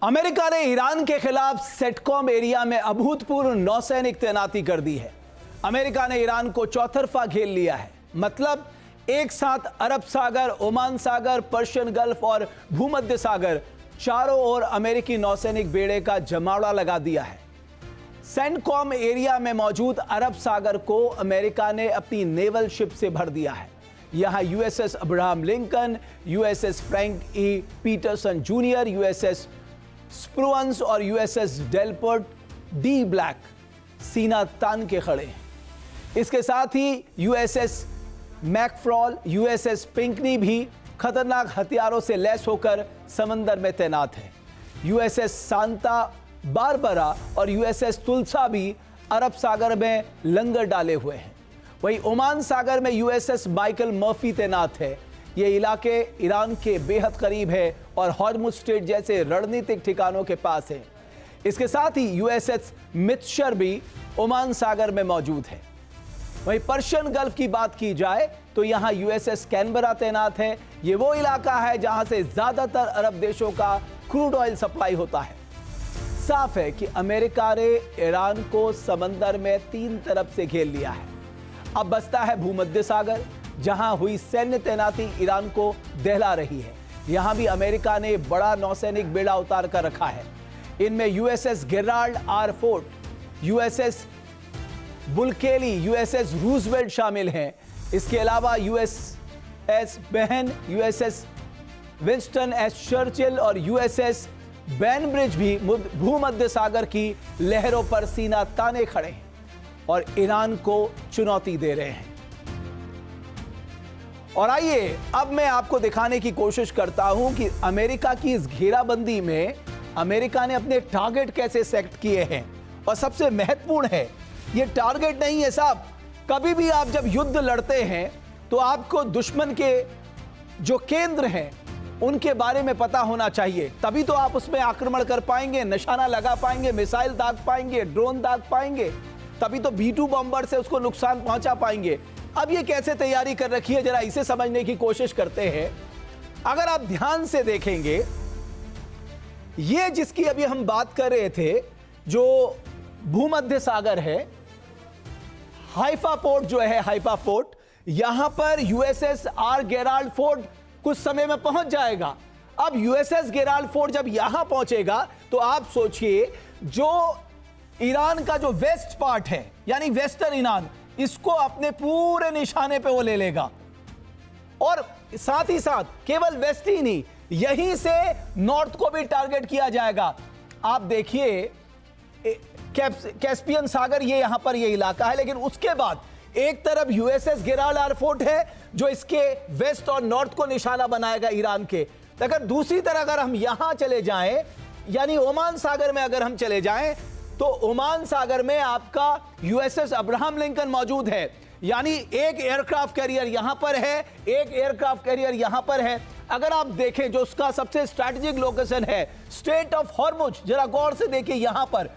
America ने Iran के खिलाफ सेटकॉम एरिया में अभूतपूर्व नौसैनिक तैनाती कर दी है। अमेरिका ने ईरान को चौतरफा घेर लिया है। मतलब एक साथ अरब सागर, ओमान सागर, पर्शियन गल्फ और भूमध्य सागर चारों ओर अमेरिकी नौसैनिक बेड़े का जमावड़ा लगा दिया है। सेंटकॉम एरिया में मौजूद अरब सागर को अमेरिका ने अपनी नेवल शिप से भर दिया है। यहां USS Abraham Lincoln, USS Frank E Peterson junior, USS Spruance और यूएसएस डेलपोर्ट डी ब्लैक सीना तान के खड़े हैं। इसके साथ ही यूएसएस मैकफ्रॉल, यूएसएस पिंकनी भी खतरनाक हथियारों से लैस होकर समंदर में तैनात है। यूएसएस सांता बारबरा और यूएसएस तुलसा भी अरब सागर में लंगर डाले हुए हैं। वहीं ओमान सागर में यूएसएस माइकल मर्फी तैनात है। यह इलाके ईरान के बेहद करीब है और हॉर्मुज़ स्ट्रेट जैसे रणनीतिक ठिकानों के पास है। इसके साथ ही यूएसएस मित्शर भी ओमान सागर में मौजूद है। वहीं पर्शियन गल्फ की बात की जाए तो यहां यूएसएस कैनबरा तैनात है। यह वो इलाका है जहां से ज्यादातर अरब देशों का क्रूड ऑयल सप्लाई होता है। साफ है कि अमेरिका ने ईरान को समंदर में तीन तरफ से घेर लिया है। अब बचता है भूमध्य सागर, जहां हुई सैन्य तैनाती ईरान को दहला रही है। यहां भी अमेरिका ने बड़ा नौसैनिक बेड़ा उतार कर रखा है। इनमें USS Gerald R Ford, USS Bulkeley, USS Roosevelt शामिल हैं। इसके अलावा यूएसएस बहन, यूएसएस विंस्टन एस चर्चिल और यूएसएस बैनब्रिज भी भूमध्य सागर की लहरों पर सीना ताने खड़े हैं और ईरान को चुनौती दे रहे हैं। और आइए अब मैं आपको दिखाने की कोशिश करता हूं कि अमेरिका की इस घेराबंदी में अमेरिका ने अपने टारगेट कैसे सेट किए हैं। और सबसे महत्वपूर्ण है, ये टारगेट नहीं है साहब। कभी भी आप जब युद्ध लड़ते हैं तो आपको दुश्मन के जो केंद्र हैं उनके बारे में पता होना चाहिए, तभी तो आप उसमें आक्रमण कर पाएंगे, निशाना लगा पाएंगे, मिसाइल दाग पाएंगे, ड्रोन दाग पाएंगे, तभी तो B-2 बॉम्बर से उसको नुकसान पहुंचा पाएंगे। अब ये कैसे तैयारी कर रखी है, जरा इसे समझने की कोशिश करते हैं। अगर आप ध्यान से देखेंगे, ये जिसकी अभी हम बात कर रहे थे, जो भूमध्य सागर है, हाइफा पोर्ट जो है, हाइफा पोर्ट, यहां पर यूएसएस आर गेराल्ड फोर्ट कुछ समय में पहुंच जाएगा। अब यूएसएस गेराल्ड फोर्ट जब यहां पहुंचेगा तो आप सोचिए, जो ईरान का जो वेस्ट पार्ट है, यानी वेस्टर्न ईरान, इसको अपने पूरे निशाने पे वो ले लेगा। और साथ ही साथ केवल वेस्ट ही नहीं, यहीं से नॉर्थ को भी टारगेट किया जाएगा। आप देखिए, कैस्पियन सागर ये यहां पर ये इलाका है, लेकिन उसके बाद एक तरफ यूएसएस गेराल्ड आर फोर्ट है जो इसके वेस्ट और नॉर्थ को निशाना बनाएगा ईरान के। अगर दूसरी तरह अगर हम यहां चले जाएं, यानी ओमान सागर में अगर हम चले जाएं, तो ओमान सागर में आपका यूएसएस अब्राहम लिंकन मौजूद है। यानी एक एयरक्राफ्ट कैरियर यहां पर है, एक एयरक्राफ्ट कैरियर यहां पर है। अगर आप देखें, जो उसका सबसे स्ट्रैटेजिक लोकेशन है स्ट्रेट ऑफ हॉर्मुज़, जरा गौर से देखिए यहां पर,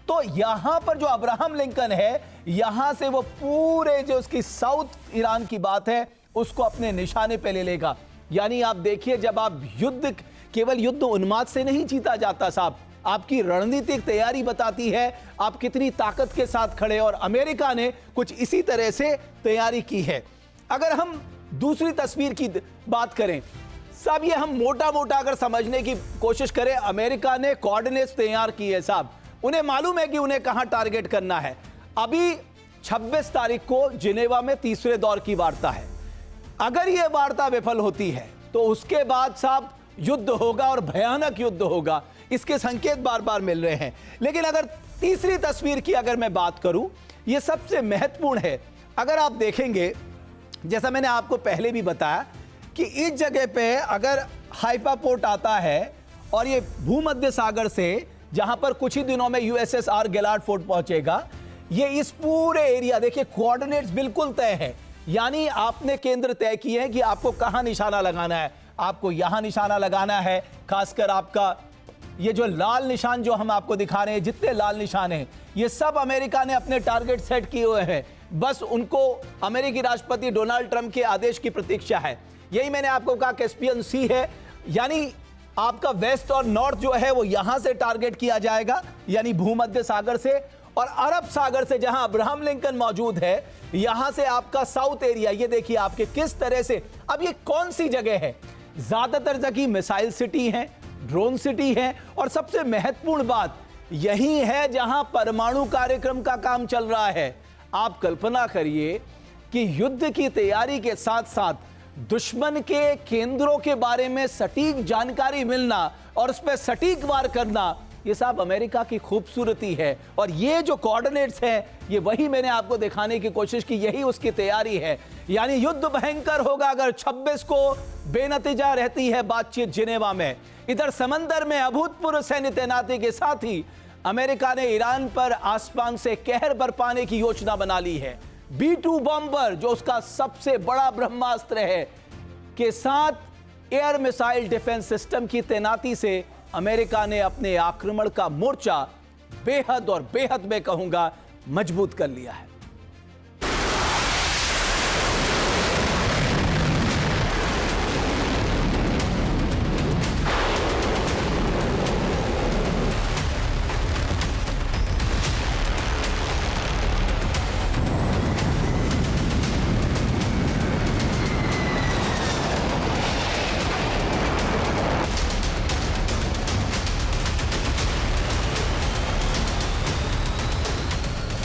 तो यहां पर जो अब्राहम लिंकन है, यहां से वो पूरे जो उसकी साउथ ईरान की बात है उसको अपने निशाने पे ले लेगा। यानी आप देखिए, जब आप युद्ध, केवल युद्ध उन्माद से नहीं जीता जाता साहब, आपकी रणनीतिक तैयारी बताती है आप कितनी ताकत के साथ खड़े। और अमेरिका ने कुछ इसी तरह से तैयारी की है। अगर हम दूसरी तस्वीर की बात करें साहब, ये हम मोटा मोटा अगर समझने की कोशिश करें, अमेरिका ने कोऑर्डिनेट्स तैयार की है साहब। उन्हें मालूम है कि उन्हें कहां टारगेट करना है। अभी 26 तारीख को जिनेवा में तीसरे दौर की वार्ता है। अगर यह वार्ता विफल होती है तो उसके बाद साहब युद्ध होगा और भयानक युद्ध होगा। इसके संकेत बार बार मिल रहे हैं। लेकिन अगर तीसरी तस्वीर की अगर मैं बात करूं, यह सबसे महत्वपूर्ण है। अगर आप देखेंगे, जैसा मैंने आपको पहले भी बताया कि इस जगह पे अगर हाइफा पोर्ट आता है और ये भूमध्य सागर से, जहां पर कुछ ही दिनों में यूएसएस आर गेराल्ड फोर्ट पहुंचेगा, ये इस पूरे एरिया, देखिए कोऑर्डिनेट्स बिल्कुल तय है। यानी आपने केंद्र तय किए हैं कि आपको कहां निशाना लगाना है। आपको यहां निशाना लगाना है। खासकर आपका ये जो लाल निशान जो हम आपको दिखा रहे हैं, जितने लाल निशान हैं, ये सब अमेरिका ने अपने टारगेट सेट किए हुए हैं। बस उनको अमेरिकी राष्ट्रपति डोनाल्ड ट्रंप के आदेश की प्रतीक्षा है। यही मैंने आपको कहा, कैस्पियन सी है, यानी आपका वेस्ट और नॉर्थ जो है वो यहां से टारगेट किया जाएगा, यानी भूमध्य सागर से, और अरब सागर से जहां अब्राहम लिंकन मौजूद है यहां से आपका साउथ एरिया। ये देखिए आपके किस तरह से, अब ये कौन सी जगह है, ज्यादातर जगह मिसाइल सिटी है, ड्रोन सिटी है, और सबसे महत्वपूर्ण बात यही है जहां परमाणु कार्यक्रम का काम चल रहा है। आप कल्पना करिए कि युद्ध की तैयारी के साथ साथ दुश्मन के केंद्रों के बारे में सटीक जानकारी मिलना और उस पर सटीक वार करना, ये सब अमेरिका की खूबसूरती है। और ये जो कोऑर्डिनेट्स हैं, ये वही मैंने आपको दिखाने की कोशिश की, यही उसकी तैयारी है। यानी युद्ध भयंकर होगा अगर 26 को बेनतीजा रहती है बातचीत जिनेवा में। इधर समंदर में अभूतपूर्व सैन्य तैनाती के साथ ही अमेरिका ने ईरान पर आसमान से कहर बरपाने की योजना बना ली है। B-2 बॉम्बर, जो उसका सबसे बड़ा ब्रह्मास्त्र है, के साथ एयर मिसाइल डिफेंस सिस्टम की तैनाती से अमेरिका ने अपने आक्रमण का मोर्चा बेहद और बेहद मैं कहूंगा मजबूत कर लिया है।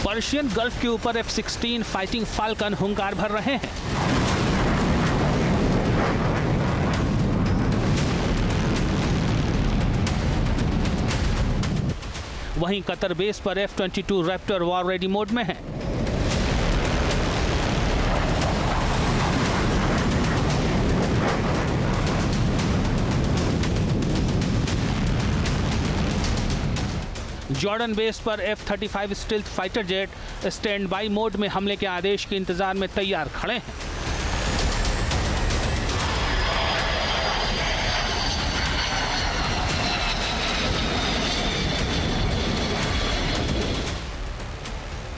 पर्शियन गल्फ के ऊपर F-16 फाइटिंग फाल्कन हुंकार भर रहे हैं। वहीं कतर बेस पर F-22 Raptor war ready mode में है। जॉर्डन बेस पर F-35 stealth fighter jet stand by mode में हमले के आदेश के इंतजार में तैयार खड़े हैं।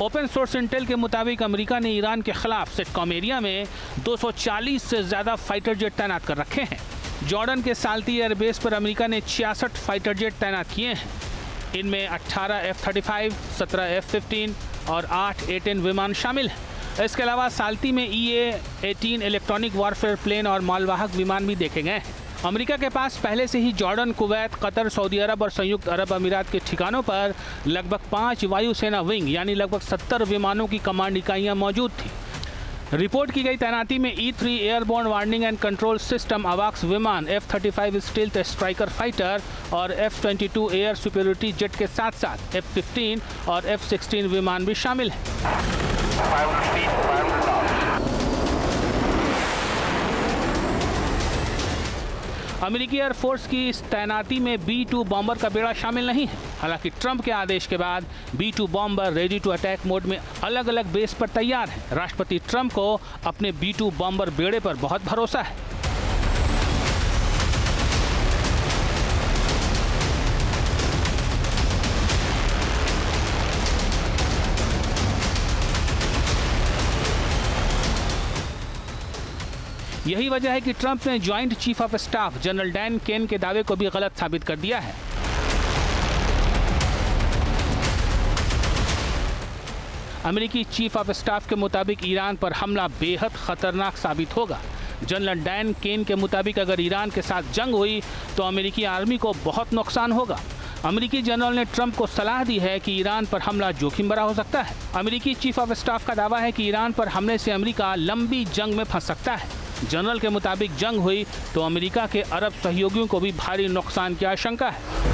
ओपन सोर्स इंटेल के मुताबिक अमेरिका ने ईरान के खिलाफ सेटकॉम एरिया में 240 से ज्यादा फाइटर जेट तैनात कर रखे हैं। जॉर्डन के साल्ती एयरबेस पर अमेरिका ने 66 फाइटर जेट तैनात किए हैं। इनमें 18 F-35, 17 F-15 और 8 A-10 विमान शामिल हैं। इसके अलावा साल्ती में EA-18 इलेक्ट्रॉनिक वॉरफेयर प्लेन और मालवाहक विमान भी देखे गए हैं। अमेरिका के पास पहले से ही जॉर्डन, कुवैत, कतर, सऊदी अरब और संयुक्त अरब अमीरात के ठिकानों पर लगभग 5 वायुसेना विंग यानी लगभग 70 विमानों की कमांड इकाइयाँ मौजूद थी। रिपोर्ट की गई तैनाती में E-3 airborne warning and control system अवाक्स विमान, F-35 स्टील्थ स्ट्राइकर फाइटर और F-22 एयर सुपीरियरिटी जेट के साथ साथ F-15 और F-16 विमान भी शामिल हैं। अमेरिकी एयरफोर्स की इस तैनाती में B-2 बॉम्बर का बेड़ा शामिल नहीं है। हालांकि ट्रंप के आदेश के बाद B-2 bomber ready to attack mode में अलग अलग बेस पर तैयार है। राष्ट्रपति ट्रंप को अपने B-2 बॉम्बर बेड़े पर बहुत भरोसा है। यही वजह है कि ट्रंप ने joint chief of staff general Dan Caine के दावे को भी गलत साबित कर दिया है। अमेरिकी चीफ ऑफ स्टाफ के मुताबिक ईरान पर हमला बेहद खतरनाक साबित होगा। जनरल डैन केन के मुताबिक अगर ईरान के साथ जंग हुई तो अमेरिकी आर्मी को बहुत नुकसान होगा। अमेरिकी जनरल ने ट्रंप को सलाह दी है कि ईरान पर हमला जोखिम भरा हो सकता है। अमेरिकी चीफ ऑफ स्टाफ का दावा है कि ईरान पर हमले से अमेरिका लंबी जंग में फंस सकता है। जनरल के मुताबिक जंग हुई तो अमेरिका के अरब सहयोगियों को भी भारी नुकसान की आशंका है।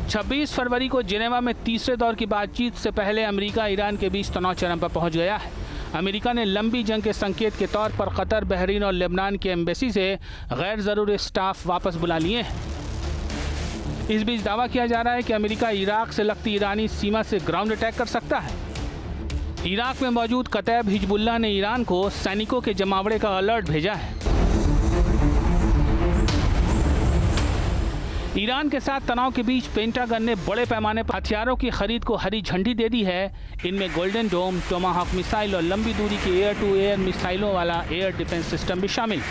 छब्बीस फरवरी को जिनेवा में तीसरे दौर की बातचीत से पहले अमेरिका ईरान के बीच तनाव चरम पर पहुंच गया है। अमेरिका ने लंबी जंग के संकेत के तौर पर कतर, बहरीन और लेबनान की एम्बेसी से गैर ज़रूरी स्टाफ वापस बुला लिए हैं। इस बीच दावा किया जा रहा है कि अमेरिका इराक से लगती ईरानी सीमा से ग्राउंड अटैक कर सकता है। इराक में मौजूद कतैब हिजबुल्लाह ने ईरान को सैनिकों के जमावड़े का अलर्ट भेजा है। ईरान के साथ तनाव के बीच पेंटागन ने बड़े पैमाने पर हथियारों की खरीद को हरी झंडी दे दी है। इनमें गोल्डन डोम, टोमाहॉक मिसाइल और लंबी दूरी के एयर टू एयर मिसाइलों वाला एयर डिफेंस सिस्टम भी शामिल।